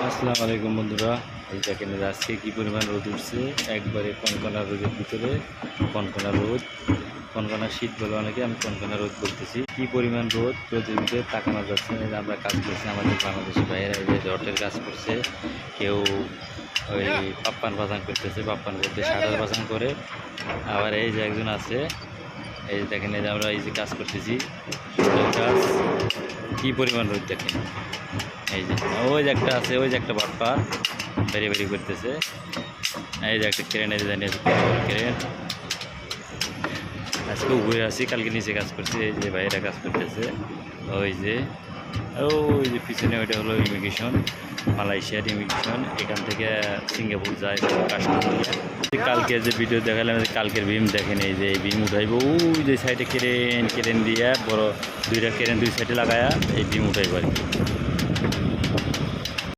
আসসালামু আলাইকুম বন্ধুরা। এই দেখেন আজকে কী পরিমাণ রোদ উঠছে, একবারে কনকনা রোদের ভিতরে। কনকনা রোদ, কনকনা শীত বলে অনেকে, আমি কনকনা রোদ বলতেছি। কি পরিমাণ রোদ, রোদের ভিতরে তাকানো যাচ্ছে না। আমরা কাজ করছি, আমাদের বাংলাদেশি ভাইয়েরা এই যে জটের কাজ করছে, কেউ ওই পাপ্পান বাজান করতেছে, পাপ্পান করতে সাঁটার বাজান করে। আবার এই যে একজন আছে, এই যে দেখেন এই যে আমরা এই যে কাজ করতেছি কাজ, কী পরিমাণ রোদ দেখেন। এই যে ওই যে একটা আছে, ওই যে একটা বাপ্পা বেরি বেরি করতেছে। এই যে একটা ক্রেন, এই যে জানিয়ে ক্রেন। আজকে ঘুরে আসি, কালকে নিচে কাজ করছি। এই যে বাইরে কাজ করতেছে, ওই যে ওই যে পিছনে ওইটা হলো ইমিগ্রেশন, মালয়েশিয়ার ইমিগ্রেশন। এখান থেকে সিঙ্গাপুর যায় কাশ্মীর। কালকে যে ভিডিও দেখালাম, কালকের বিম দেখেন। এই যে এই বিম উঠাইব, ওই যে সাইডে ক্রেন দিয়ে বড় দুইটা ক্রেন দুই সাইডে লাগায়া এই বিম উঠাইব আর কি।